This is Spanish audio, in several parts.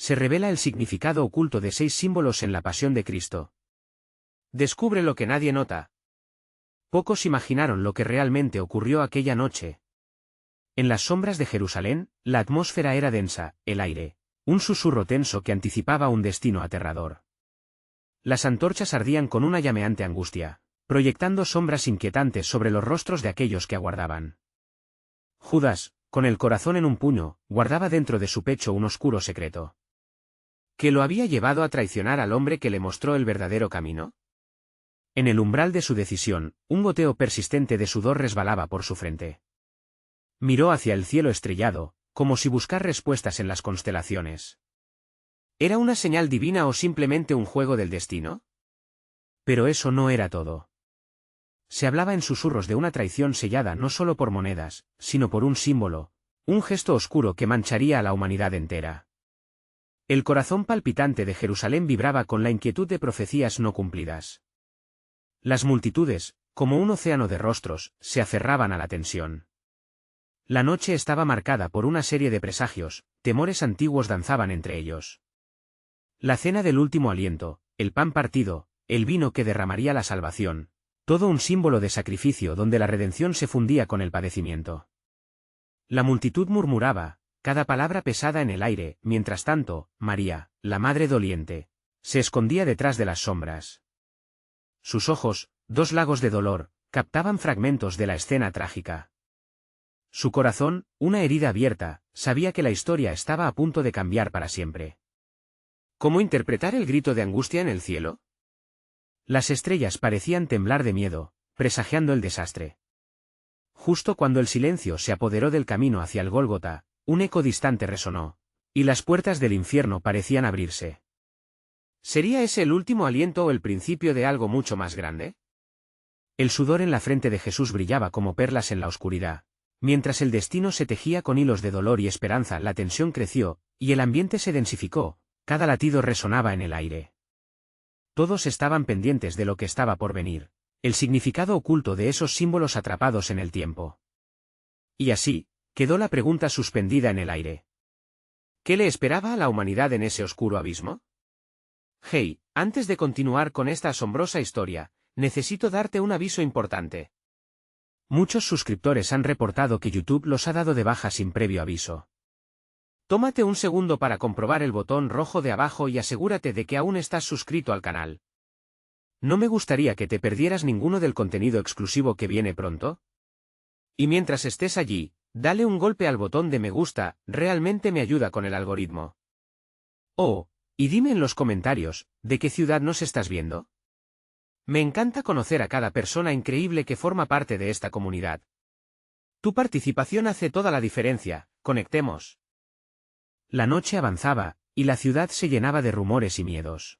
se revela el significado oculto de 6 símbolos en la pasión de Cristo. Descubre lo que nadie nota. Pocos imaginaron lo que realmente ocurrió aquella noche. En las sombras de Jerusalén, la atmósfera era densa, el aire, un susurro tenso que anticipaba un destino aterrador. Las antorchas ardían con una llameante angustia, proyectando sombras inquietantes sobre los rostros de aquellos que aguardaban. Judas, con el corazón en un puño, guardaba dentro de su pecho un oscuro secreto. ¿Qué lo había llevado a traicionar al hombre que le mostró el verdadero camino? En el umbral de su decisión, un goteo persistente de sudor resbalaba por su frente. Miró hacia el cielo estrellado, como si buscar respuestas en las constelaciones. ¿Era una señal divina o simplemente un juego del destino? Pero eso no era todo. Se hablaba en susurros de una traición sellada no solo por monedas, sino por un símbolo, un gesto oscuro que mancharía a la humanidad entera. El corazón palpitante de Jerusalén vibraba con la inquietud de profecías no cumplidas. Las multitudes, como un océano de rostros, se aferraban a la tensión. La noche estaba marcada por una serie de presagios, temores antiguos danzaban entre ellos. La cena del último aliento, el pan partido, el vino que derramaría la salvación, todo un símbolo de sacrificio donde la redención se fundía con el padecimiento. La multitud murmuraba, cada palabra pesada en el aire, mientras tanto, María, la madre doliente, se escondía detrás de las sombras. Sus ojos, 2 lagos de dolor, captaban fragmentos de la escena trágica. Su corazón, una herida abierta, sabía que la historia estaba a punto de cambiar para siempre. ¿Cómo interpretar el grito de angustia en el cielo? Las estrellas parecían temblar de miedo, presagiando el desastre. Justo cuando el silencio se apoderó del camino hacia el Gólgota, un eco distante resonó, y las puertas del infierno parecían abrirse. ¿Sería ese el último aliento o el principio de algo mucho más grande? El sudor en la frente de Jesús brillaba como perlas en la oscuridad. Mientras el destino se tejía con hilos de dolor y esperanza, la tensión creció, y el ambiente se densificó, cada latido resonaba en el aire. Todos estaban pendientes de lo que estaba por venir, el significado oculto de esos símbolos atrapados en el tiempo. Y así, quedó la pregunta suspendida en el aire. ¿Qué le esperaba a la humanidad en ese oscuro abismo? Hey, antes de continuar con esta asombrosa historia, necesito darte un aviso importante. Muchos suscriptores han reportado que YouTube los ha dado de baja sin previo aviso. Tómate un segundo para comprobar el botón rojo de abajo y asegúrate de que aún estás suscrito al canal. No me gustaría que te perdieras ninguno del contenido exclusivo que viene pronto. Y mientras estés allí, dale un golpe al botón de me gusta, realmente me ayuda con el algoritmo. Oh, y dime en los comentarios, ¿de qué ciudad nos estás viendo? Me encanta conocer a cada persona increíble que forma parte de esta comunidad. Tu participación hace toda la diferencia, conectemos. La noche avanzaba, y la ciudad se llenaba de rumores y miedos.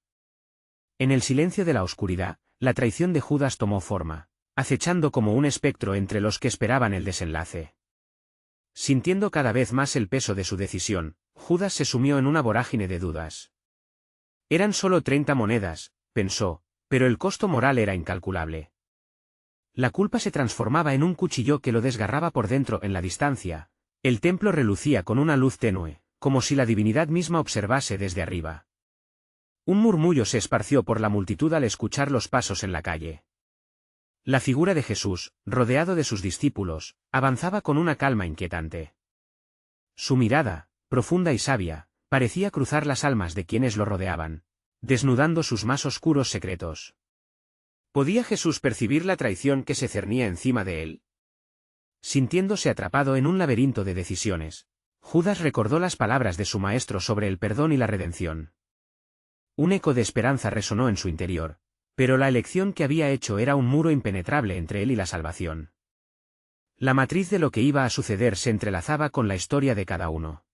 En el silencio de la oscuridad, la traición de Judas tomó forma, acechando como un espectro entre los que esperaban el desenlace. Sintiendo cada vez más el peso de su decisión, Judas se sumió en una vorágine de dudas. Eran solo 30 monedas, pensó, pero el costo moral era incalculable. La culpa se transformaba en un cuchillo que lo desgarraba por dentro en la distancia. El templo relucía con una luz tenue, como si la divinidad misma observase desde arriba. Un murmullo se esparció por la multitud al escuchar los pasos en la calle. La figura de Jesús, rodeado de sus discípulos, avanzaba con una calma inquietante. Su mirada, profunda y sabia, parecía cruzar las almas de quienes lo rodeaban, desnudando sus más oscuros secretos. ¿Podía Jesús percibir la traición que se cernía encima de él? Sintiéndose atrapado en un laberinto de decisiones, Judas recordó las palabras de su maestro sobre el perdón y la redención. Un eco de esperanza resonó en su interior, pero la elección que había hecho era un muro impenetrable entre él y la salvación. La matriz de lo que iba a suceder se entrelazaba con la historia de cada uno.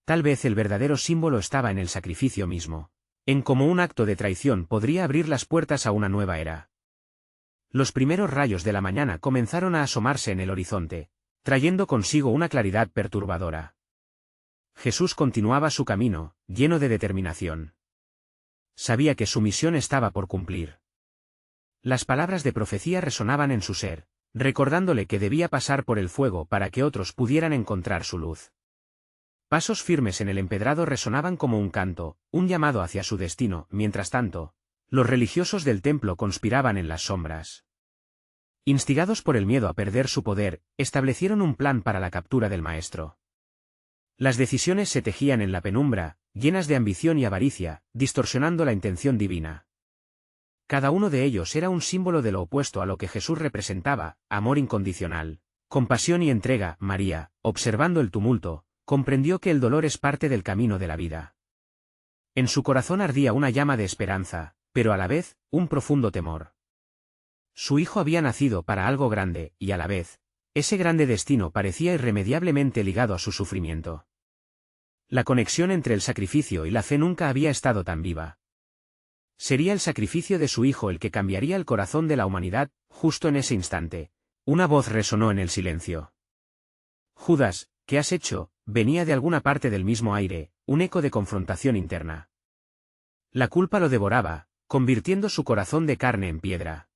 Tal vez el verdadero símbolo estaba en el sacrificio mismo, en cómo un acto de traición podría abrir las puertas a una nueva era. Los primeros rayos de la mañana comenzaron a asomarse en el horizonte, trayendo consigo una claridad perturbadora. Jesús continuaba su camino, lleno de determinación. Sabía que su misión estaba por cumplir. Las palabras de profecía resonaban en su ser, recordándole que debía pasar por el fuego para que otros pudieran encontrar su luz. Pasos firmes en el empedrado resonaban como un canto, un llamado hacia su destino. Mientras tanto, los religiosos del templo conspiraban en las sombras. Instigados por el miedo a perder su poder, establecieron un plan para la captura del maestro. Las decisiones se tejían en la penumbra, llenas de ambición y avaricia, distorsionando la intención divina. Cada uno de ellos era un símbolo de lo opuesto a lo que Jesús representaba: amor incondicional, compasión y entrega. María, observando el tumulto, comprendió que el dolor es parte del camino de la vida. En su corazón ardía una llama de esperanza, pero a la vez, un profundo temor. Su hijo había nacido para algo grande, y a la vez, ese grande destino parecía irremediablemente ligado a su sufrimiento. La conexión entre el sacrificio y la fe nunca había estado tan viva. Sería el sacrificio de su hijo el que cambiaría el corazón de la humanidad. Justo en ese instante, una voz resonó en el silencio. Judas, ¿qué has hecho? Venía de alguna parte del mismo aire, un eco de confrontación interna. La culpa lo devoraba, convirtiendo su corazón de carne en piedra.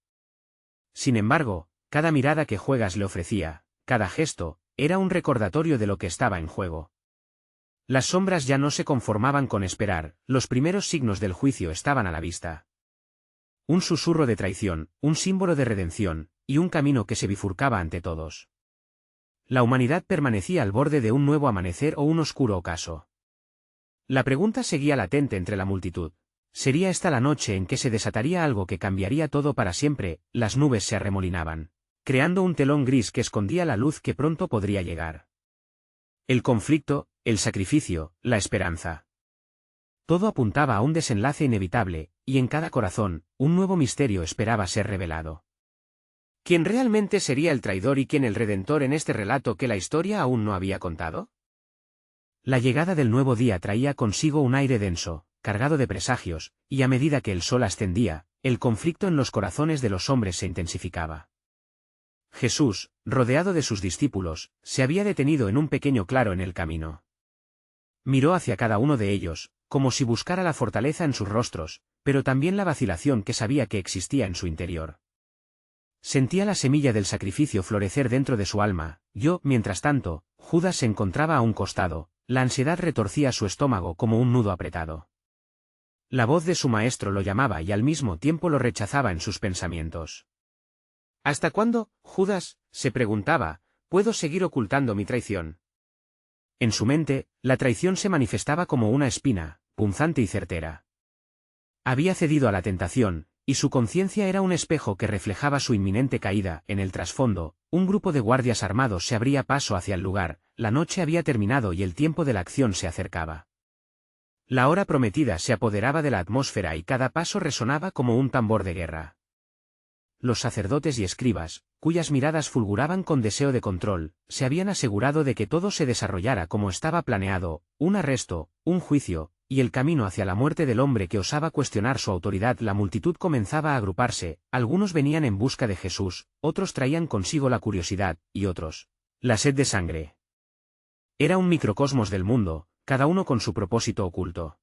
Sin embargo, cada mirada que Judas le ofrecía, cada gesto, era un recordatorio de lo que estaba en juego. Las sombras ya no se conformaban con esperar, los primeros signos del juicio estaban a la vista. Un susurro de traición, un símbolo de redención, y un camino que se bifurcaba ante todos. La humanidad permanecía al borde de un nuevo amanecer o un oscuro ocaso. La pregunta seguía latente entre la multitud. ¿Sería esta la noche en que se desataría algo que cambiaría todo para siempre? Las nubes se arremolinaban, creando un telón gris que escondía la luz que pronto podría llegar. El conflicto, el sacrificio, la esperanza. Todo apuntaba a un desenlace inevitable, y en cada corazón, un nuevo misterio esperaba ser revelado. ¿Quién realmente sería el traidor y quién el redentor en este relato que la historia aún no había contado? La llegada del nuevo día traía consigo un aire denso, cargado de presagios, y a medida que el sol ascendía, el conflicto en los corazones de los hombres se intensificaba. Jesús, rodeado de sus discípulos, se había detenido en un pequeño claro en el camino. Miró hacia cada uno de ellos, como si buscara la fortaleza en sus rostros, pero también la vacilación que sabía que existía en su interior. Sentía la semilla del sacrificio florecer dentro de su alma. Mientras tanto, Judas se encontraba a un costado, la ansiedad retorcía su estómago como un nudo apretado. La voz de su maestro lo llamaba y al mismo tiempo lo rechazaba en sus pensamientos. ¿Hasta cuándo, Judas?, se preguntaba, ¿puedo seguir ocultando mi traición? En su mente, la traición se manifestaba como una espina, punzante y certera. Había cedido a la tentación, y su conciencia era un espejo que reflejaba su inminente caída. En el trasfondo, un grupo de guardias armados se abría paso hacia el lugar. La noche había terminado y el tiempo de la acción se acercaba. La hora prometida se apoderaba de la atmósfera y cada paso resonaba como un tambor de guerra. Los sacerdotes y escribas, cuyas miradas fulguraban con deseo de control, se habían asegurado de que todo se desarrollara como estaba planeado: un arresto, un juicio, y el camino hacia la muerte del hombre que osaba cuestionar su autoridad. La multitud comenzaba a agruparse, algunos venían en busca de Jesús, otros traían consigo la curiosidad, y otros, la sed de sangre. Era un microcosmos del mundo, cada uno con su propósito oculto.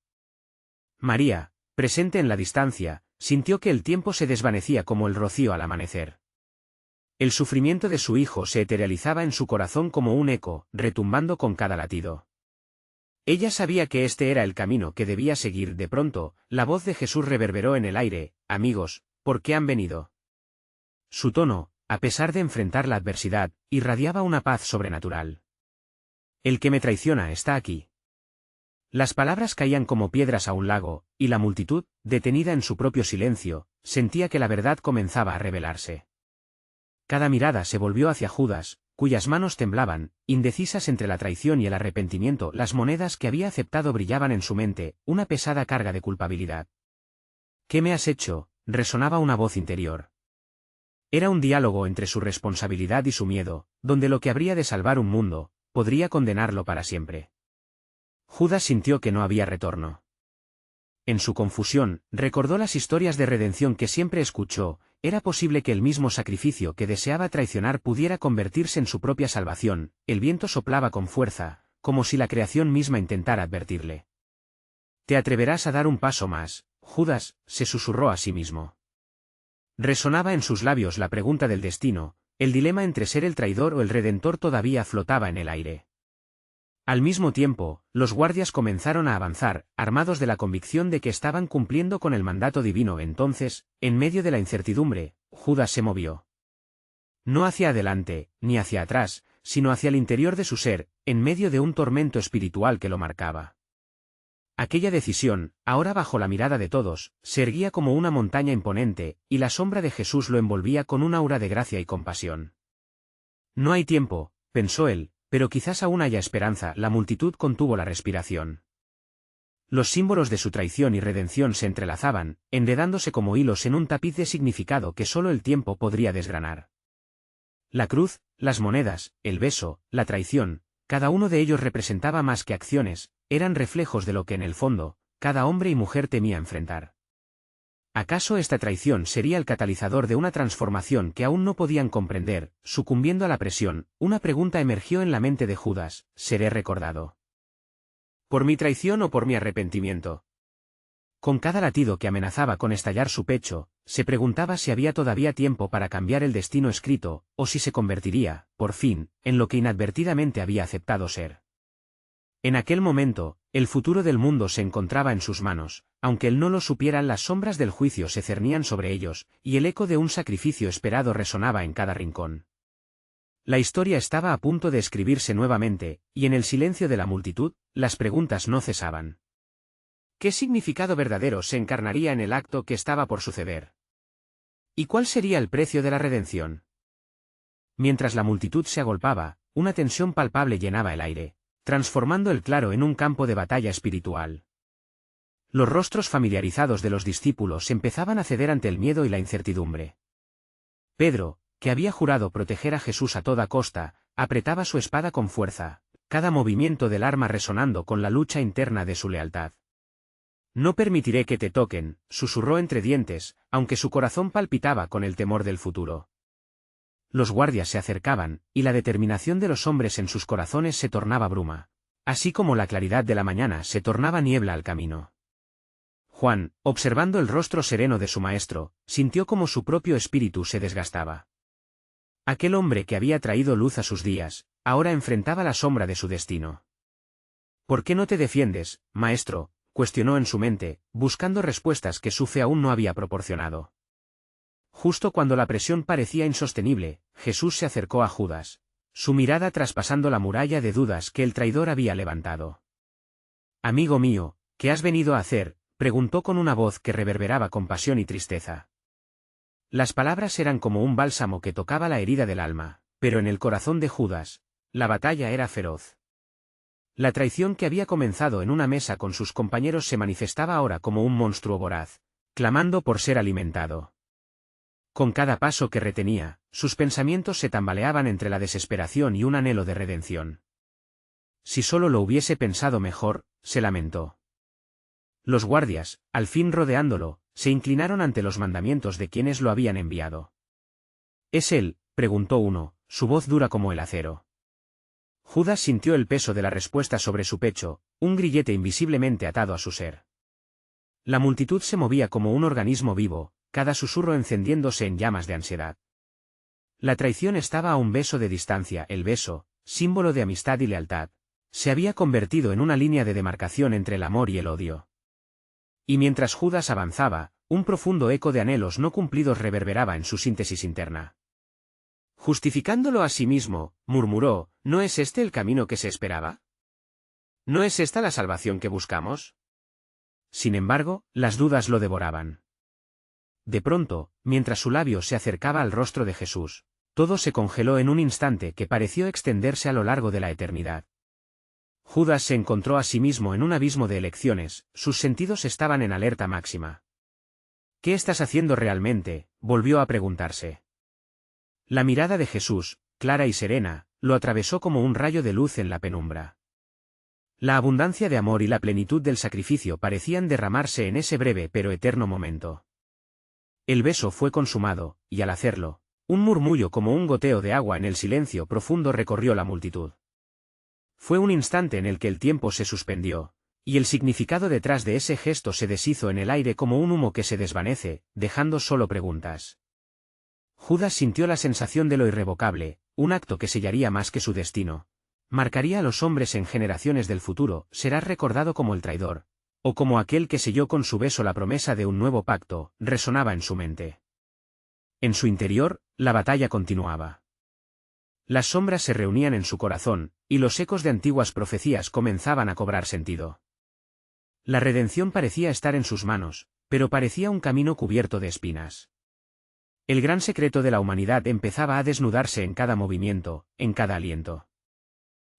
María, presente en la distancia, sintió que el tiempo se desvanecía como el rocío al amanecer. El sufrimiento de su hijo se eterealizaba en su corazón como un eco, retumbando con cada latido. Ella sabía que este era el camino que debía seguir. De pronto, la voz de Jesús reverberó en el aire: amigos, ¿por qué han venido? Su tono, a pesar de enfrentar la adversidad, irradiaba una paz sobrenatural. El que me traiciona está aquí. Las palabras caían como piedras a un lago, y la multitud, detenida en su propio silencio, sentía que la verdad comenzaba a revelarse. Cada mirada se volvió hacia Judas, cuyas manos temblaban, indecisas entre la traición y el arrepentimiento. Las monedas que había aceptado brillaban en su mente, una pesada carga de culpabilidad. ¿Qué me has hecho?, resonaba una voz interior. Era un diálogo entre su responsabilidad y su miedo, donde lo que habría de salvar un mundo, podría condenarlo para siempre. Judas sintió que no había retorno. En su confusión, recordó las historias de redención que siempre escuchó. Era posible que el mismo sacrificio que deseaba traicionar pudiera convertirse en su propia salvación. El viento soplaba con fuerza, como si la creación misma intentara advertirle. ¿Te atreverás a dar un paso más, Judas?, se susurró a sí mismo. Resonaba en sus labios la pregunta del destino, el dilema entre ser el traidor o el redentor todavía flotaba en el aire. Al mismo tiempo, los guardias comenzaron a avanzar, armados de la convicción de que estaban cumpliendo con el mandato divino. Entonces, en medio de la incertidumbre, Judas se movió. No hacia adelante, ni hacia atrás, sino hacia el interior de su ser, en medio de un tormento espiritual que lo marcaba. Aquella decisión, ahora bajo la mirada de todos, se erguía como una montaña imponente, y la sombra de Jesús lo envolvía con un aura de gracia y compasión. No hay tiempo, pensó él, pero quizás aún haya esperanza. La multitud contuvo la respiración. Los símbolos de su traición y redención se entrelazaban, enredándose como hilos en un tapiz de significado que solo el tiempo podría desgranar. La cruz, las monedas, el beso, la traición, cada uno de ellos representaba más que acciones, eran reflejos de lo que en el fondo, cada hombre y mujer temía enfrentar. ¿Acaso esta traición sería el catalizador de una transformación que aún no podían comprender? Sucumbiendo a la presión, una pregunta emergió en la mente de Judas: ¿seré recordado por mi traición o por mi arrepentimiento? Con cada latido que amenazaba con estallar su pecho, se preguntaba si había todavía tiempo para cambiar el destino escrito, o si se convertiría, por fin, en lo que inadvertidamente había aceptado ser. En aquel momento, el futuro del mundo se encontraba en sus manos, aunque él no lo supiera. Las sombras del juicio se cernían sobre ellos, y el eco de un sacrificio esperado resonaba en cada rincón. La historia estaba a punto de escribirse nuevamente, y en el silencio de la multitud, las preguntas no cesaban. ¿Qué significado verdadero se encarnaría en el acto que estaba por suceder? ¿Y cuál sería el precio de la redención? Mientras la multitud se agolpaba, una tensión palpable llenaba el aire, transformando el claro en un campo de batalla espiritual. Los rostros familiarizados de los discípulos empezaban a ceder ante el miedo y la incertidumbre. Pedro, que había jurado proteger a Jesús a toda costa, apretaba su espada con fuerza, cada movimiento del arma resonando con la lucha interna de su lealtad. «No permitiré que te toquen», susurró entre dientes, aunque su corazón palpitaba con el temor del futuro. Los guardias se acercaban, y la determinación de los hombres en sus corazones se tornaba bruma, así como la claridad de la mañana se tornaba niebla al camino. Juan, observando el rostro sereno de su maestro, sintió como su propio espíritu se desgastaba. Aquel hombre que había traído luz a sus días, ahora enfrentaba la sombra de su destino. «¿Por qué no te defiendes, maestro?», cuestionó en su mente, buscando respuestas que su fe aún no había proporcionado. Justo cuando la presión parecía insostenible, Jesús se acercó a Judas, su mirada traspasando la muralla de dudas que el traidor había levantado. «Amigo mío, ¿qué has venido a hacer?», preguntó con una voz que reverberaba compasión y tristeza. Las palabras eran como un bálsamo que tocaba la herida del alma, pero en el corazón de Judas, la batalla era feroz. La traición que había comenzado en una mesa con sus compañeros se manifestaba ahora como un monstruo voraz, clamando por ser alimentado. Con cada paso que retenía, sus pensamientos se tambaleaban entre la desesperación y un anhelo de redención. «Si solo lo hubiese pensado mejor», se lamentó. Los guardias, al fin rodeándolo, se inclinaron ante los mandamientos de quienes lo habían enviado. «¿Es él?», preguntó uno, su voz dura como el acero. Judas sintió el peso de la respuesta sobre su pecho, un grillete invisiblemente atado a su ser. La multitud se movía como un organismo vivo, cada susurro encendiéndose en llamas de ansiedad. La traición estaba a un beso de distancia. El beso, símbolo de amistad y lealtad, se había convertido en una línea de demarcación entre el amor y el odio. Y mientras Judas avanzaba, un profundo eco de anhelos no cumplidos reverberaba en su síntesis interna. Justificándolo a sí mismo, murmuró: «¿No es este el camino que se esperaba? ¿No es esta la salvación que buscamos?». Sin embargo, las dudas lo devoraban. De pronto, mientras su labio se acercaba al rostro de Jesús, todo se congeló en un instante que pareció extenderse a lo largo de la eternidad. Judas se encontró a sí mismo en un abismo de elecciones, sus sentidos estaban en alerta máxima. «¿Qué estás haciendo realmente?», volvió a preguntarse. La mirada de Jesús, clara y serena, lo atravesó como un rayo de luz en la penumbra. La abundancia de amor y la plenitud del sacrificio parecían derramarse en ese breve pero eterno momento. El beso fue consumado, y al hacerlo, un murmullo como un goteo de agua en el silencio profundo recorrió la multitud. Fue un instante en el que el tiempo se suspendió, y el significado detrás de ese gesto se deshizo en el aire como un humo que se desvanece, dejando solo preguntas. Judas sintió la sensación de lo irrevocable, un acto que sellaría más que su destino, marcaría a los hombres en generaciones del futuro, serás recordado como el traidor, o como aquel que selló con su beso la promesa de un nuevo pacto, resonaba en su mente. En su interior, la batalla continuaba. Las sombras se reunían en su corazón, y los ecos de antiguas profecías comenzaban a cobrar sentido. La redención parecía estar en sus manos, pero parecía un camino cubierto de espinas. El gran secreto de la humanidad empezaba a desnudarse en cada movimiento, en cada aliento.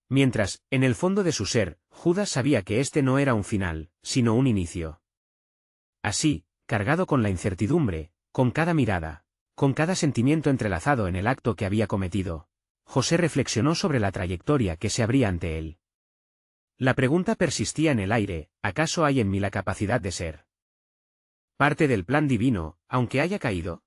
Mientras, en el fondo de su ser, Judas sabía que este no era un final, sino un inicio. Así, cargado con la incertidumbre, con cada mirada, con cada sentimiento entrelazado en el acto que había cometido, José reflexionó sobre la trayectoria que se abría ante él. La pregunta persistía en el aire: ¿acaso hay en mí la capacidad de ser parte del plan divino, aunque haya caído?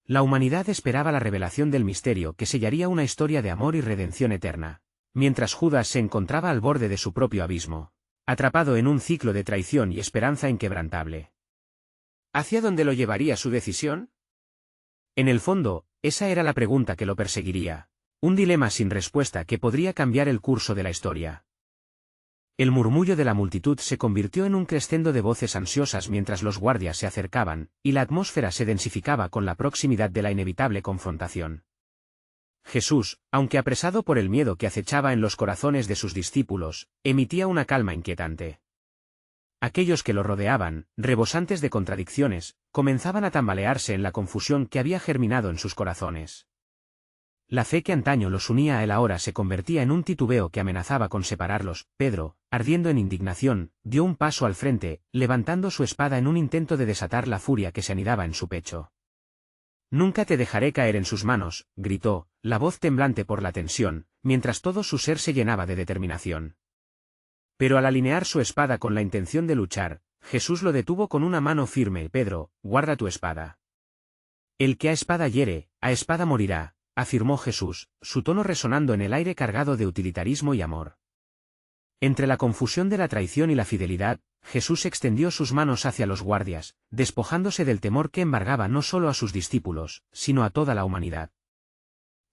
La humanidad esperaba la revelación del misterio que sellaría una historia de amor y redención eterna, mientras Judas se encontraba al borde de su propio abismo, atrapado en un ciclo de traición y esperanza inquebrantable. ¿Hacia dónde lo llevaría su decisión? En el fondo, esa era la pregunta que lo perseguiría, un dilema sin respuesta que podría cambiar el curso de la historia. El murmullo de la multitud se convirtió en un crescendo de voces ansiosas mientras los guardias se acercaban, y la atmósfera se densificaba con la proximidad de la inevitable confrontación. Jesús, aunque apresado por el miedo que acechaba en los corazones de sus discípulos, emitía una calma inquietante. Aquellos que lo rodeaban, rebosantes de contradicciones, comenzaban a tambalearse en la confusión que había germinado en sus corazones. La fe que antaño los unía a él ahora se convertía en un titubeo que amenazaba con separarlos. Pedro, ardiendo en indignación, dio un paso al frente, levantando su espada en un intento de desatar la furia que se anidaba en su pecho. «Nunca te dejaré caer en sus manos», gritó, la voz temblante por la tensión, mientras todo su ser se llenaba de determinación. Pero al alinear su espada con la intención de luchar, Jesús lo detuvo con una mano firme. «Pedro, guarda tu espada. El que a espada hiere, a espada morirá», afirmó Jesús, su tono resonando en el aire cargado de utilitarismo y amor. Entre la confusión de la traición y la fidelidad, Jesús extendió sus manos hacia los guardias, despojándose del temor que embargaba no solo a sus discípulos, sino a toda la humanidad.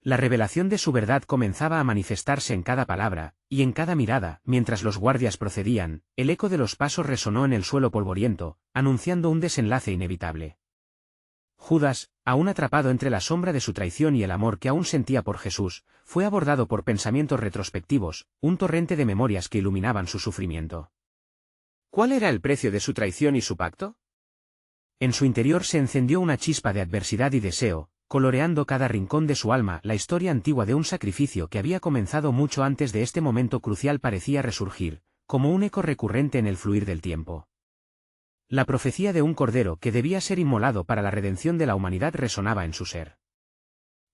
La revelación de su verdad comenzaba a manifestarse en cada palabra, y en cada mirada. Mientras los guardias procedían, el eco de los pasos resonó en el suelo polvoriento, anunciando un desenlace inevitable. Judas, aún atrapado entre la sombra de su traición y el amor que aún sentía por Jesús, fue abordado por pensamientos retrospectivos, un torrente de memorias que iluminaban su sufrimiento. ¿Cuál era el precio de su traición y su pacto? En su interior se encendió una chispa de adversidad y deseo, coloreando cada rincón de su alma. La historia antigua de un sacrificio que había comenzado mucho antes de este momento crucial parecía resurgir, como un eco recurrente en el fluir del tiempo. La profecía de un cordero que debía ser inmolado para la redención de la humanidad resonaba en su ser.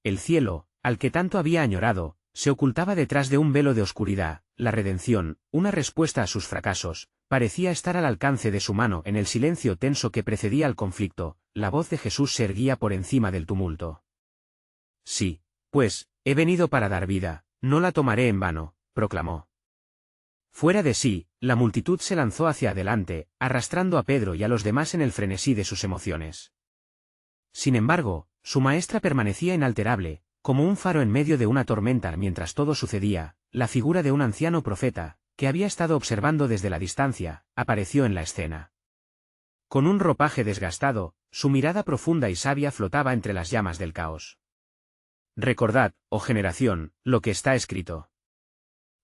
El cielo, al que tanto había añorado, se ocultaba detrás de un velo de oscuridad. La redención, una respuesta a sus fracasos, parecía estar al alcance de su mano. En el silencio tenso que precedía al conflicto, la voz de Jesús se erguía por encima del tumulto. «Sí, pues, he venido para dar vida, no la tomaré en vano», proclamó. Fuera de sí, la multitud se lanzó hacia adelante, arrastrando a Pedro y a los demás en el frenesí de sus emociones. Sin embargo, su maestra permanecía inalterable, como un faro en medio de una tormenta. Mientras todo sucedía, la figura de un anciano profeta, que había estado observando desde la distancia, apareció en la escena. Con un ropaje desgastado, su mirada profunda y sabia flotaba entre las llamas del caos. «Recordad, oh generación, lo que está escrito.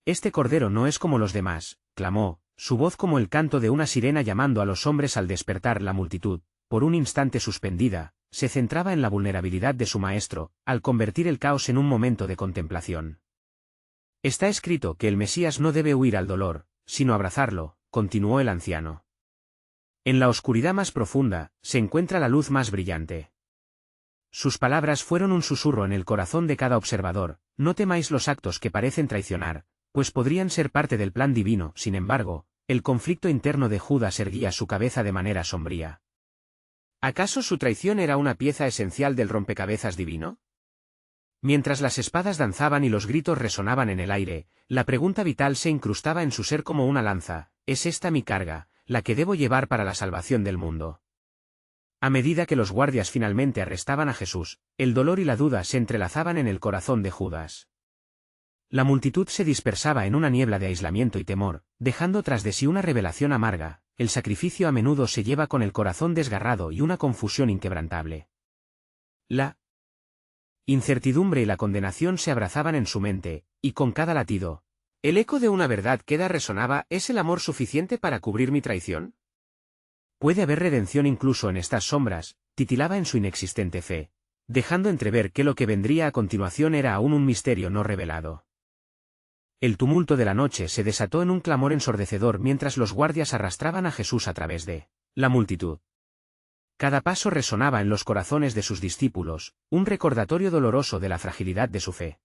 Este cordero no es como los demás», clamó, su voz como el canto de una sirena llamando a los hombres al despertar. La multitud, por un instante suspendida, se centraba en la vulnerabilidad de su maestro, al convertir el caos en un momento de contemplación. «Está escrito que el Mesías no debe huir al dolor, sino abrazarlo», continuó el anciano. «En la oscuridad más profunda, se encuentra la luz más brillante». Sus palabras fueron un susurro en el corazón de cada observador: «No temáis los actos que parecen traicionar, pues podrían ser parte del plan divino». Sin embargo, el conflicto interno de Judas erguía su cabeza de manera sombría. ¿Acaso su traición era una pieza esencial del rompecabezas divino? Mientras las espadas danzaban y los gritos resonaban en el aire, la pregunta vital se incrustaba en su ser como una lanza: ¿es esta mi carga, la que debo llevar para la salvación del mundo? A medida que los guardias finalmente arrestaban a Jesús, el dolor y la duda se entrelazaban en el corazón de Judas. La multitud se dispersaba en una niebla de aislamiento y temor, dejando tras de sí una revelación amarga. El sacrificio a menudo se lleva con el corazón desgarrado y una confusión inquebrantable. La incertidumbre y la condenación se abrazaban en su mente, y con cada latido, el eco de una verdad queda resonaba: ¿es el amor suficiente para cubrir mi traición? ¿Puede haber redención incluso en estas sombras? Titilaba en su inexistente fe, dejando entrever que lo que vendría a continuación era aún un misterio no revelado. El tumulto de la noche se desató en un clamor ensordecedor mientras los guardias arrastraban a Jesús a través de la multitud. Cada paso resonaba en los corazones de sus discípulos, un recordatorio doloroso de la fragilidad de su fe.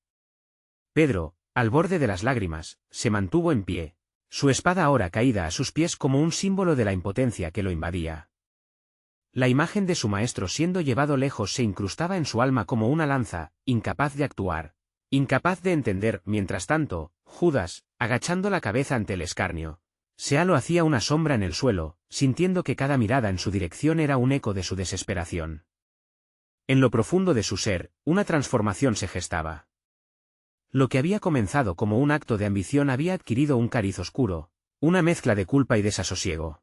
Pedro, al borde de las lágrimas, se mantuvo en pie, su espada ahora caída a sus pies como un símbolo de la impotencia que lo invadía. La imagen de su maestro siendo llevado lejos se incrustaba en su alma como una lanza, incapaz de actuar, incapaz de entender. Mientras tanto, Judas, agachando la cabeza ante el escarnio, se lo hacía una sombra en el suelo, sintiendo que cada mirada en su dirección era un eco de su desesperación. En lo profundo de su ser, una transformación se gestaba. Lo que había comenzado como un acto de ambición había adquirido un cariz oscuro, una mezcla de culpa y desasosiego.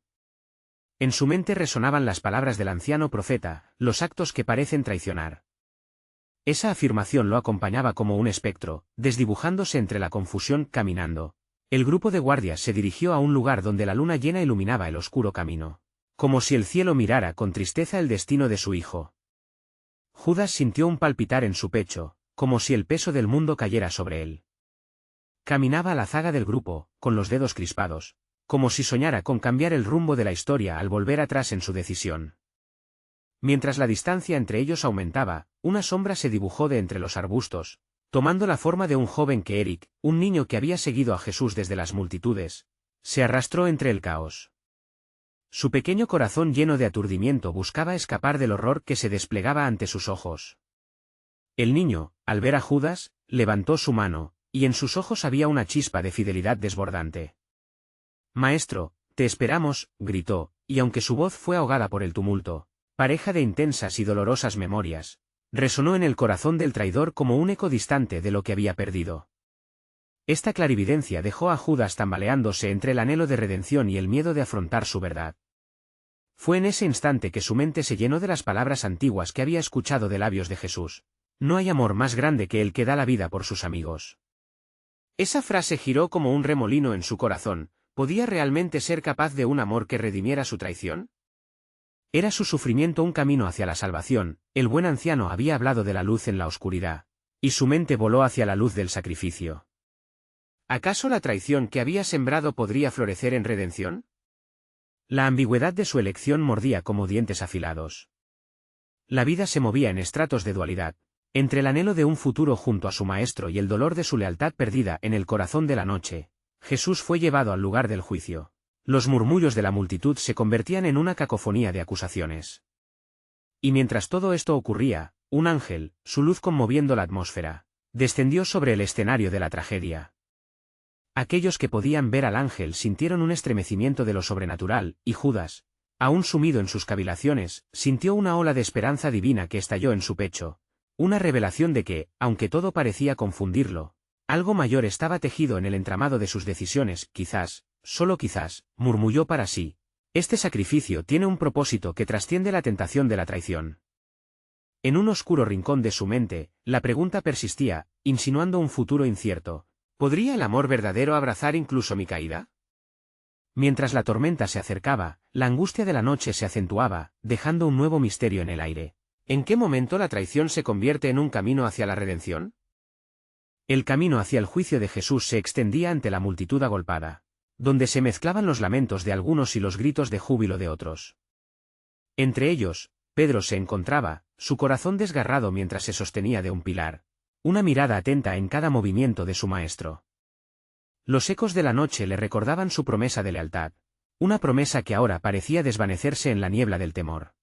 En su mente resonaban las palabras del anciano profeta: los actos que parecen traicionar. Esa afirmación lo acompañaba como un espectro, desdibujándose entre la confusión. Caminando, el grupo de guardias se dirigió a un lugar donde la luna llena iluminaba el oscuro camino, como si el cielo mirara con tristeza el destino de su hijo. Judas sintió un palpitar en su pecho, como si el peso del mundo cayera sobre él. Caminaba a la zaga del grupo, con los dedos crispados, como si soñara con cambiar el rumbo de la historia al volver atrás en su decisión. Mientras la distancia entre ellos aumentaba, una sombra se dibujó de entre los arbustos, tomando la forma de un joven que Eric, un niño que había seguido a Jesús desde las multitudes, se arrastró entre el caos. Su pequeño corazón lleno de aturdimiento buscaba escapar del horror que se desplegaba ante sus ojos. El niño, al ver a Judas, levantó su mano, y en sus ojos había una chispa de fidelidad desbordante. «Maestro, te esperamos», gritó, y aunque su voz fue ahogada por el tumulto, pareja de intensas y dolorosas memorias, resonó en el corazón del traidor como un eco distante de lo que había perdido. Esta clarividencia dejó a Judas tambaleándose entre el anhelo de redención y el miedo de afrontar su verdad. Fue en ese instante que su mente se llenó de las palabras antiguas que había escuchado de labios de Jesús: no hay amor más grande que el que da la vida por sus amigos. Esa frase giró como un remolino en su corazón. ¿Podía realmente ser capaz de un amor que redimiera su traición? Era su sufrimiento un camino hacia la salvación. El buen anciano había hablado de la luz en la oscuridad, y su mente voló hacia la luz del sacrificio. ¿Acaso la traición que había sembrado podría florecer en redención? La ambigüedad de su elección mordía como dientes afilados. La vida se movía en estratos de dualidad, entre el anhelo de un futuro junto a su maestro y el dolor de su lealtad perdida. En el corazón de la noche, Jesús fue llevado al lugar del juicio. Los murmullos de la multitud se convertían en una cacofonía de acusaciones. Y mientras todo esto ocurría, un ángel, su luz conmoviendo la atmósfera, descendió sobre el escenario de la tragedia. Aquellos que podían ver al ángel sintieron un estremecimiento de lo sobrenatural, y Judas, aún sumido en sus cavilaciones, sintió una ola de esperanza divina que estalló en su pecho, una revelación de que, aunque todo parecía confundirlo, algo mayor estaba tejido en el entramado de sus decisiones. Quizás, solo quizás, murmulló para sí, este sacrificio tiene un propósito que trasciende la tentación de la traición. En un oscuro rincón de su mente, la pregunta persistía, insinuando un futuro incierto: ¿podría el amor verdadero abrazar incluso mi caída? Mientras la tormenta se acercaba, la angustia de la noche se acentuaba, dejando un nuevo misterio en el aire. ¿En qué momento la traición se convierte en un camino hacia la redención? El camino hacia el juicio de Jesús se extendía ante la multitud agolpada, donde se mezclaban los lamentos de algunos y los gritos de júbilo de otros. Entre ellos, Pedro se encontraba, su corazón desgarrado mientras se sostenía de un pilar, una mirada atenta en cada movimiento de su maestro. Los ecos de la noche le recordaban su promesa de lealtad, una promesa que ahora parecía desvanecerse en la niebla del temor.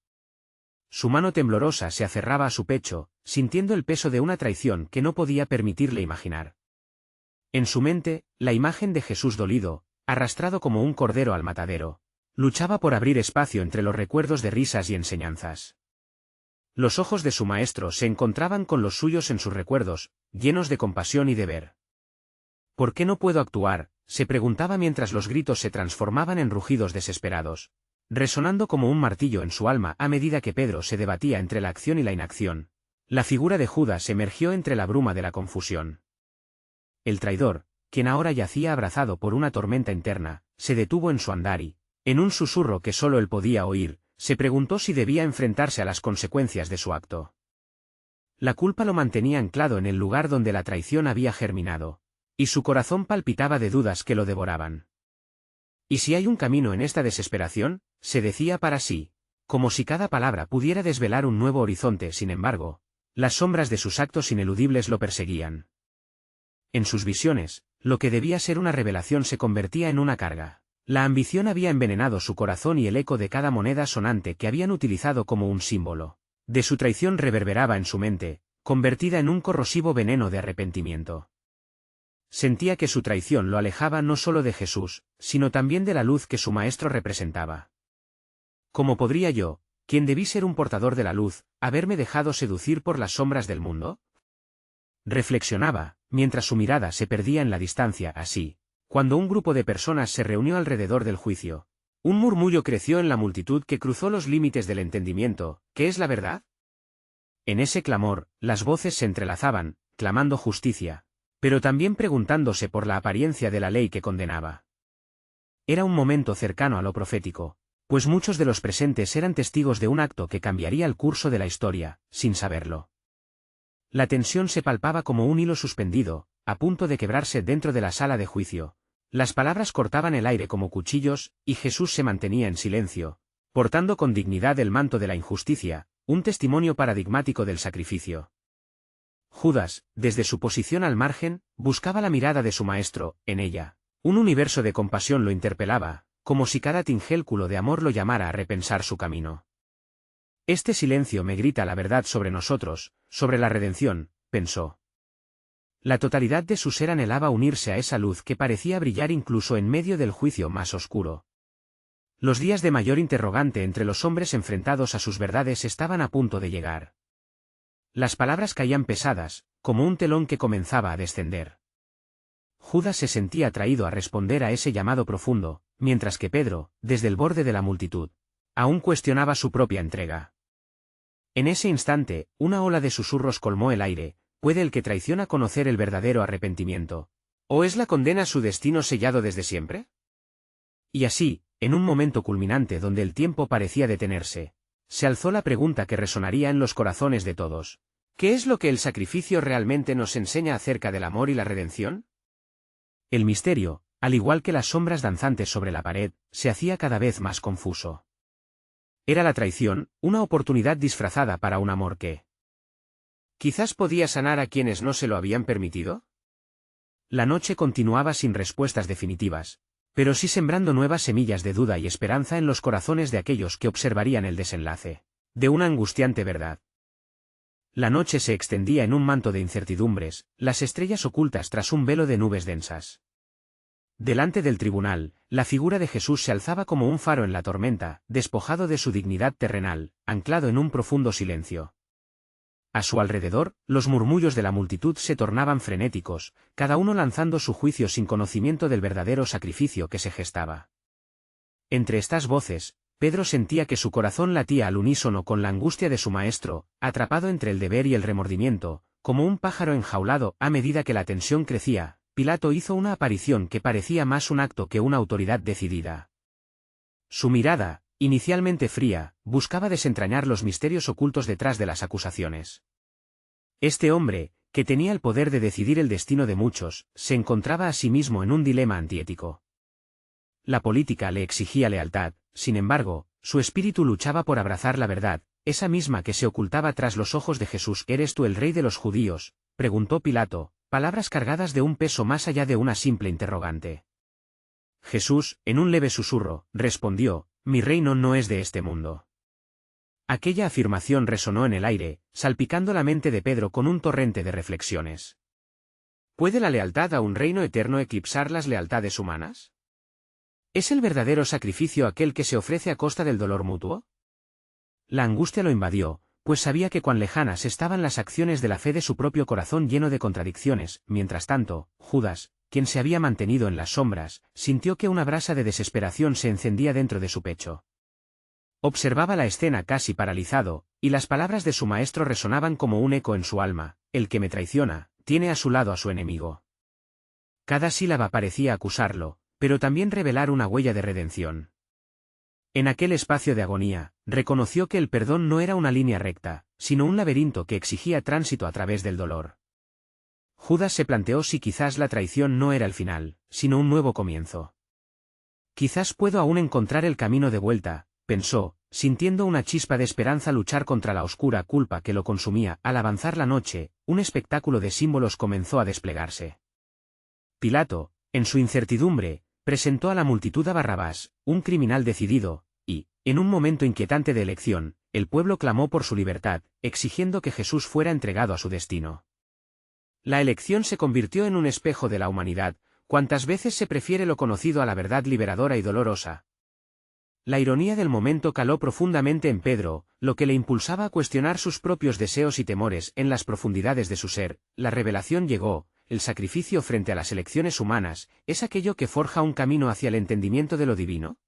Su mano temblorosa se aferraba a su pecho, sintiendo el peso de una traición que no podía permitirle imaginar. En su mente, la imagen de Jesús dolido, arrastrado como un cordero al matadero, luchaba por abrir espacio entre los recuerdos de risas y enseñanzas. Los ojos de su maestro se encontraban con los suyos en sus recuerdos, llenos de compasión y deber. ¿Por qué no puedo actuar?, se preguntaba mientras los gritos se transformaban en rugidos desesperados, resonando como un martillo en su alma a medida que Pedro se debatía entre la acción y la inacción. La figura de Judas emergió entre la bruma de la confusión. El traidor, quien ahora yacía abrazado por una tormenta interna, se detuvo en su andar y, en un susurro que solo él podía oír, se preguntó si debía enfrentarse a las consecuencias de su acto. La culpa lo mantenía anclado en el lugar donde la traición había germinado, y su corazón palpitaba de dudas que lo devoraban. ¿Y si hay un camino en esta desesperación?, se decía para sí, como si cada palabra pudiera desvelar un nuevo horizonte. Sin embargo, las sombras de sus actos ineludibles lo perseguían. En sus visiones, lo que debía ser una revelación se convertía en una carga. La ambición había envenenado su corazón y el eco de cada moneda sonante que habían utilizado como un símbolo de su traición reverberaba en su mente, convertida en un corrosivo veneno de arrepentimiento. Sentía que su traición lo alejaba no solo de Jesús, sino también de la luz que su maestro representaba. ¿Cómo podría yo, quien debí ser un portador de la luz, haberme dejado seducir por las sombras del mundo? Reflexionaba, mientras su mirada se perdía en la distancia. Así, cuando un grupo de personas se reunió alrededor del juicio, un murmullo creció en la multitud que cruzó los límites del entendimiento. ¿Qué es la verdad? En ese clamor, las voces se entrelazaban, clamando justicia, pero también preguntándose por la apariencia de la ley que condenaba. Era un momento cercano a lo profético, pues muchos de los presentes eran testigos de un acto que cambiaría el curso de la historia, sin saberlo. La tensión se palpaba como un hilo suspendido, a punto de quebrarse dentro de la sala de juicio. Las palabras cortaban el aire como cuchillos, y Jesús se mantenía en silencio, portando con dignidad el manto de la injusticia, un testimonio paradigmático del sacrificio. Judas, desde su posición al margen, buscaba la mirada de su maestro. En ella, un universo de compasión lo interpelaba, como si cada tingélculo de amor lo llamara a repensar su camino. Este silencio me grita la verdad sobre nosotros, sobre la redención, pensó. La totalidad de su ser anhelaba unirse a esa luz que parecía brillar incluso en medio del juicio más oscuro. Los días de mayor interrogante entre los hombres enfrentados a sus verdades estaban a punto de llegar. Las palabras caían pesadas, como un telón que comenzaba a descender. Judas se sentía atraído a responder a ese llamado profundo, mientras que Pedro, desde el borde de la multitud, aún cuestionaba su propia entrega. En ese instante, una ola de susurros colmó el aire. ¿Puede el que traiciona conocer el verdadero arrepentimiento? ¿O es la condena su destino sellado desde siempre? Y así, en un momento culminante donde el tiempo parecía detenerse, se alzó la pregunta que resonaría en los corazones de todos. ¿Qué es lo que el sacrificio realmente nos enseña acerca del amor y la redención? El misterio, al igual que las sombras danzantes sobre la pared, se hacía cada vez más confuso. ¿Era la traición una oportunidad disfrazada para un amor que quizás podía sanar a quienes no se lo habían permitido? La noche continuaba sin respuestas definitivas, pero sí sembrando nuevas semillas de duda y esperanza en los corazones de aquellos que observarían el desenlace de una angustiante verdad. La noche se extendía en un manto de incertidumbres, las estrellas ocultas tras un velo de nubes densas. Delante del tribunal, la figura de Jesús se alzaba como un faro en la tormenta, despojado de su dignidad terrenal, anclado en un profundo silencio. A su alrededor, los murmullos de la multitud se tornaban frenéticos, cada uno lanzando su juicio sin conocimiento del verdadero sacrificio que se gestaba. Entre estas voces, Pedro sentía que su corazón latía al unísono con la angustia de su maestro, atrapado entre el deber y el remordimiento, como un pájaro enjaulado. A medida que la tensión crecía, Pilato hizo una aparición que parecía más un acto que una autoridad decidida. Su mirada, inicialmente fría, buscaba desentrañar los misterios ocultos detrás de las acusaciones. Este hombre, que tenía el poder de decidir el destino de muchos, se encontraba a sí mismo en un dilema antiético. La política le exigía lealtad, sin embargo, su espíritu luchaba por abrazar la verdad, esa misma que se ocultaba tras los ojos de Jesús. ¿Eres tú el rey de los judíos?, preguntó Pilato, palabras cargadas de un peso más allá de una simple interrogante. Jesús, en un leve susurro, respondió: mi reino no es de este mundo. Aquella afirmación resonó en el aire, salpicando la mente de Pedro con un torrente de reflexiones. ¿Puede la lealtad a un reino eterno eclipsar las lealtades humanas? ¿Es el verdadero sacrificio aquel que se ofrece a costa del dolor mutuo? La angustia lo invadió, pues sabía que cuán lejanas estaban las acciones de la fe de su propio corazón lleno de contradicciones. Mientras tanto, Judas, quien se había mantenido en las sombras, sintió que una brasa de desesperación se encendía dentro de su pecho. Observaba la escena casi paralizado, y las palabras de su maestro resonaban como un eco en su alma: el que me traiciona, tiene a su lado a su enemigo. Cada sílaba parecía acusarlo, pero también revelar una huella de redención. En aquel espacio de agonía, reconoció que el perdón no era una línea recta, sino un laberinto que exigía tránsito a través del dolor. Judas se planteó si quizás la traición no era el final, sino un nuevo comienzo. Quizás puedo aún encontrar el camino de vuelta, pensó, sintiendo una chispa de esperanza luchar contra la oscura culpa que lo consumía. Al avanzar la noche, un espectáculo de símbolos comenzó a desplegarse. Pilato, en su incertidumbre, presentó a la multitud a Barrabás, un criminal decidido, y, en un momento inquietante de elección, el pueblo clamó por su libertad, exigiendo que Jesús fuera entregado a su destino. La elección se convirtió en un espejo de la humanidad: cuántas veces se prefiere lo conocido a la verdad liberadora y dolorosa. La ironía del momento caló profundamente en Pedro, lo que le impulsaba a cuestionar sus propios deseos y temores. En las profundidades de su ser, la revelación llegó: el sacrificio frente a las elecciones humanas, ¿es aquello que forja un camino hacia el entendimiento de lo divino?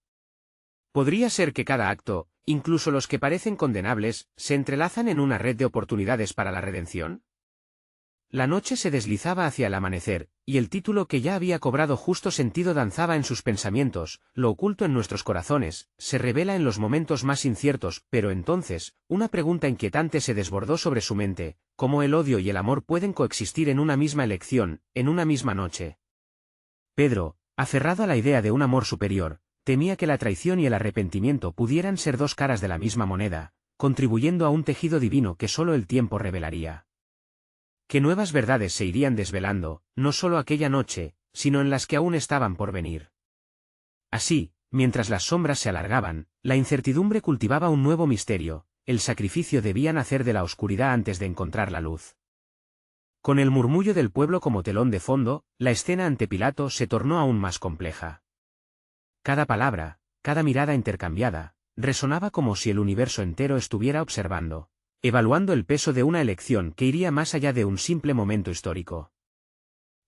¿Podría ser que cada acto, incluso los que parecen condenables, se entrelazan en una red de oportunidades para la redención? La noche se deslizaba hacia el amanecer, y el título que ya había cobrado justo sentido danzaba en sus pensamientos: lo oculto en nuestros corazones, se revela en los momentos más inciertos. Pero entonces, una pregunta inquietante se desbordó sobre su mente: ¿cómo el odio y el amor pueden coexistir en una misma elección, en una misma noche? Pedro, aferrado a la idea de un amor superior, temía que la traición y el arrepentimiento pudieran ser dos caras de la misma moneda, contribuyendo a un tejido divino que solo el tiempo revelaría. Que nuevas verdades se irían desvelando, no solo aquella noche, sino en las que aún estaban por venir. Así, mientras las sombras se alargaban, la incertidumbre cultivaba un nuevo misterio: el sacrificio debía nacer de la oscuridad antes de encontrar la luz. Con el murmullo del pueblo como telón de fondo, la escena ante Pilato se tornó aún más compleja. Cada palabra, cada mirada intercambiada, resonaba como si el universo entero estuviera observando, evaluando el peso de una elección que iría más allá de un simple momento histórico.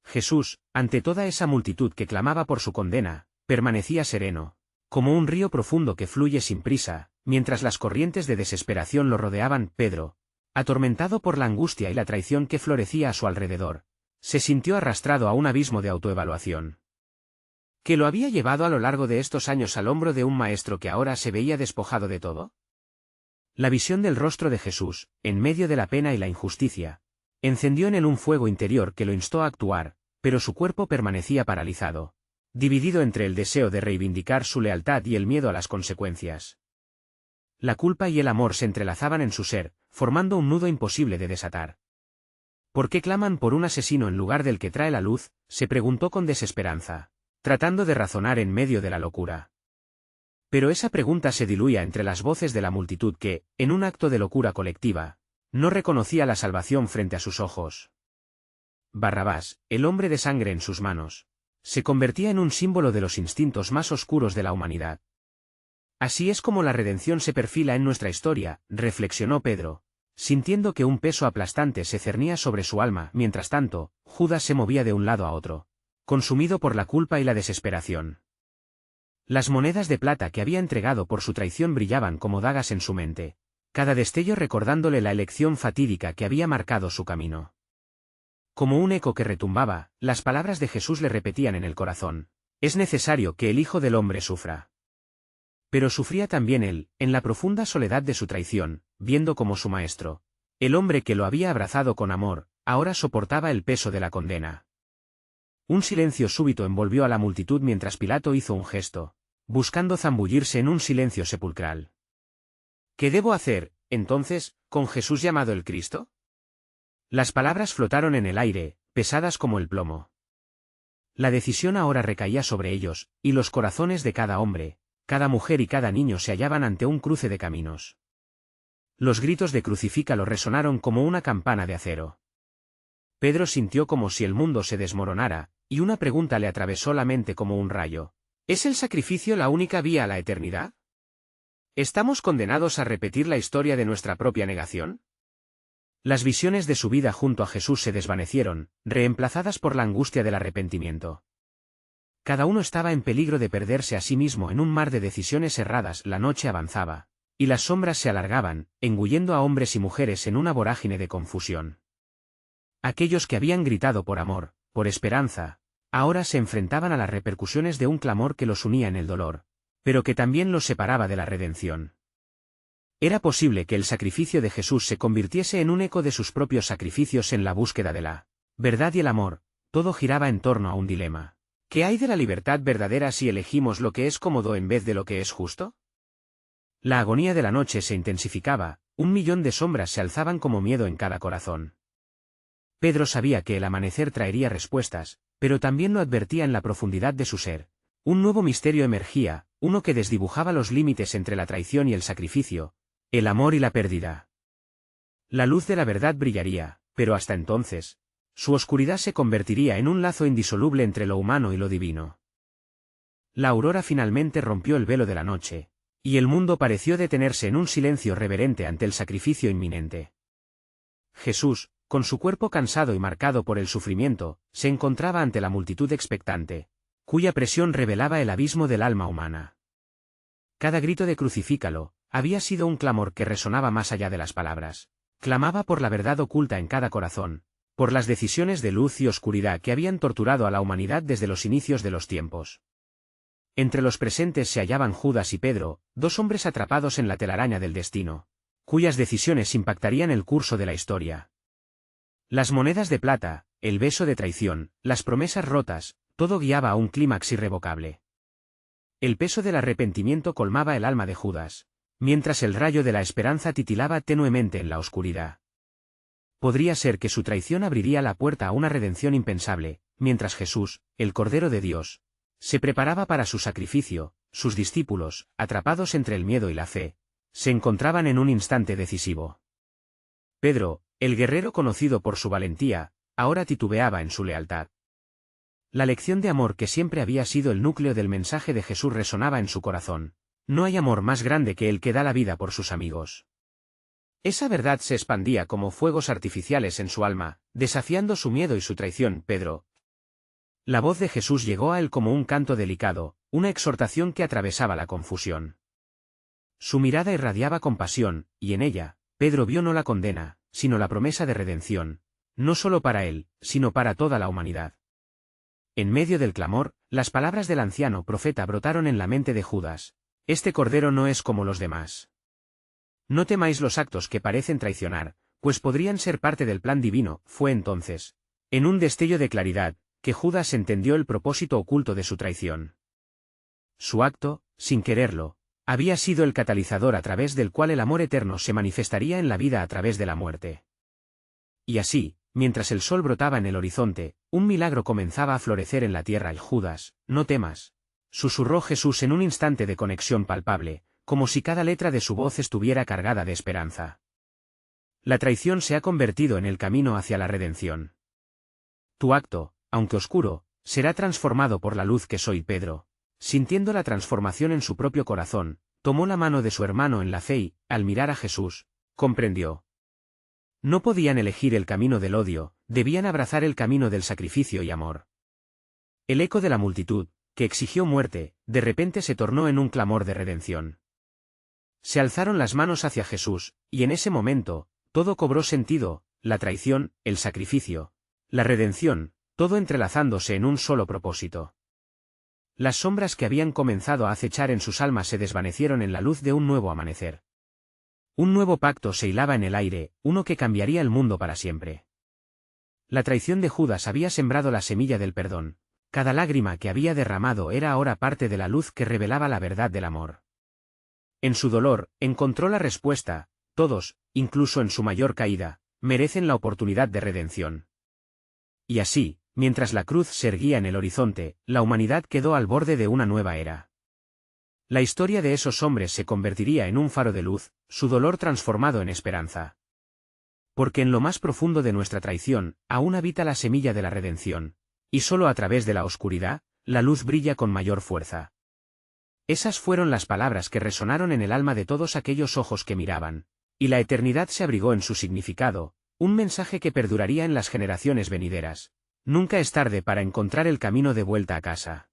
Jesús, ante toda esa multitud que clamaba por su condena, permanecía sereno, como un río profundo que fluye sin prisa, mientras las corrientes de desesperación lo rodeaban. Pedro, atormentado por la angustia y la traición que florecía a su alrededor, se sintió arrastrado a un abismo de autoevaluación. ¿Qué lo había llevado a lo largo de estos años al hombro de un maestro que ahora se veía despojado de todo? La visión del rostro de Jesús, en medio de la pena y la injusticia, encendió en él un fuego interior que lo instó a actuar, pero su cuerpo permanecía paralizado, dividido entre el deseo de reivindicar su lealtad y el miedo a las consecuencias. La culpa y el amor se entrelazaban en su ser, formando un nudo imposible de desatar. ¿Por qué claman por un asesino en lugar del que trae la luz?, se preguntó con desesperanza, tratando de razonar en medio de la locura. Pero esa pregunta se diluía entre las voces de la multitud que, en un acto de locura colectiva, no reconocía la salvación frente a sus ojos. Barrabás, el hombre de sangre en sus manos, se convertía en un símbolo de los instintos más oscuros de la humanidad. Así es como la redención se perfila en nuestra historia, reflexionó Pedro, sintiendo que un peso aplastante se cernía sobre su alma. Mientras tanto, Judas se movía de un lado a otro, consumido por la culpa y la desesperación. Las monedas de plata que había entregado por su traición brillaban como dagas en su mente, cada destello recordándole la elección fatídica que había marcado su camino. Como un eco que retumbaba, las palabras de Jesús le repetían en el corazón: es necesario que el Hijo del Hombre sufra. Pero sufría también él, en la profunda soledad de su traición, viendo como su maestro, el hombre que lo había abrazado con amor, ahora soportaba el peso de la condena. Un silencio súbito envolvió a la multitud mientras Pilato hizo un gesto, buscando zambullirse en un silencio sepulcral. ¿Qué debo hacer, entonces, con Jesús llamado el Cristo? Las palabras flotaron en el aire, pesadas como el plomo. La decisión ahora recaía sobre ellos, y los corazones de cada hombre, cada mujer y cada niño se hallaban ante un cruce de caminos. Los gritos de crucifícalo resonaron como una campana de acero. Pedro sintió como si el mundo se desmoronara, y una pregunta le atravesó la mente como un rayo: ¿es el sacrificio la única vía a la eternidad? ¿Estamos condenados a repetir la historia de nuestra propia negación? Las visiones de su vida junto a Jesús se desvanecieron, reemplazadas por la angustia del arrepentimiento. Cada uno estaba en peligro de perderse a sí mismo en un mar de decisiones erradas. La noche avanzaba, y las sombras se alargaban, engullendo a hombres y mujeres en una vorágine de confusión. Aquellos que habían gritado por amor, por esperanza, ahora se enfrentaban a las repercusiones de un clamor que los unía en el dolor, pero que también los separaba de la redención. Era posible que el sacrificio de Jesús se convirtiese en un eco de sus propios sacrificios en la búsqueda de la verdad y el amor. Todo giraba en torno a un dilema. ¿Qué hay de la libertad verdadera si elegimos lo que es cómodo en vez de lo que es justo? La agonía de la noche se intensificaba, 1.000.000 de sombras se alzaban como miedo en cada corazón. Pedro sabía que el amanecer traería respuestas, pero también lo advertía en la profundidad de su ser. Un nuevo misterio emergía, uno que desdibujaba los límites entre la traición y el sacrificio, el amor y la pérdida. La luz de la verdad brillaría, pero hasta entonces, su oscuridad se convertiría en un lazo indisoluble entre lo humano y lo divino. La aurora finalmente rompió el velo de la noche, y el mundo pareció detenerse en un silencio reverente ante el sacrificio inminente. Jesús, con su cuerpo cansado y marcado por el sufrimiento, se encontraba ante la multitud expectante, cuya presión revelaba el abismo del alma humana. Cada grito de crucifícalo había sido un clamor que resonaba más allá de las palabras. Clamaba por la verdad oculta en cada corazón, por las decisiones de luz y oscuridad que habían torturado a la humanidad desde los inicios de los tiempos. Entre los presentes se hallaban Judas y Pedro, dos hombres atrapados en la telaraña del destino, cuyas decisiones impactarían el curso de la historia. Las monedas de plata, el beso de traición, las promesas rotas, todo guiaba a un clímax irrevocable. El peso del arrepentimiento colmaba el alma de Judas, mientras el rayo de la esperanza titilaba tenuemente en la oscuridad. Podría ser que su traición abriría la puerta a una redención impensable, mientras Jesús, el Cordero de Dios, se preparaba para su sacrificio. Sus discípulos, atrapados entre el miedo y la fe, se encontraban en un instante decisivo. Pedro, el guerrero conocido por su valentía, ahora titubeaba en su lealtad. La lección de amor que siempre había sido el núcleo del mensaje de Jesús resonaba en su corazón. No hay amor más grande que el que da la vida por sus amigos. Esa verdad se expandía como fuegos artificiales en su alma, desafiando su miedo y su traición. Pedro. La voz de Jesús llegó a él como un canto delicado, una exhortación que atravesaba la confusión. Su mirada irradiaba compasión, y en ella, Pedro vio no la condena, sino la promesa de redención, no solo para él, sino para toda la humanidad. En medio del clamor, las palabras del anciano profeta brotaron en la mente de Judas. Este cordero no es como los demás. No temáis los actos que parecen traicionar, pues podrían ser parte del plan divino. Fue entonces, en un destello de claridad, que Judas entendió el propósito oculto de su traición. Su acto, sin quererlo, había sido el catalizador a través del cual el amor eterno se manifestaría en la vida a través de la muerte. Y así, mientras el sol brotaba en el horizonte, un milagro comenzaba a florecer en la tierra. Y Judas, no temas, susurró Jesús en un instante de conexión palpable, como si cada letra de su voz estuviera cargada de esperanza. La traición se ha convertido en el camino hacia la redención. Tu acto, aunque oscuro, será transformado por la luz que soy. Pedro, sintiendo la transformación en su propio corazón, tomó la mano de su hermano en la fe y, al mirar a Jesús, comprendió. No podían elegir el camino del odio, debían abrazar el camino del sacrificio y amor. El eco de la multitud, que exigió muerte, de repente se tornó en un clamor de redención. Se alzaron las manos hacia Jesús, y en ese momento, todo cobró sentido, la traición, el sacrificio, la redención, todo entrelazándose en un solo propósito. Las sombras que habían comenzado a acechar en sus almas se desvanecieron en la luz de un nuevo amanecer. Un nuevo pacto se hilaba en el aire, uno que cambiaría el mundo para siempre. La traición de Judas había sembrado la semilla del perdón. Cada lágrima que había derramado era ahora parte de la luz que revelaba la verdad del amor. En su dolor, encontró la respuesta: todos, incluso en su mayor caída, merecen la oportunidad de redención. Y así, mientras la cruz se erguía en el horizonte, la humanidad quedó al borde de una nueva era. La historia de esos hombres se convertiría en un faro de luz, su dolor transformado en esperanza. Porque en lo más profundo de nuestra traición, aún habita la semilla de la redención. Y solo a través de la oscuridad, la luz brilla con mayor fuerza. Esas fueron las palabras que resonaron en el alma de todos aquellos ojos que miraban, y la eternidad se abrigó en su significado, Un mensaje que perduraría en las generaciones venideras. Nunca es tarde para encontrar el camino de vuelta a casa.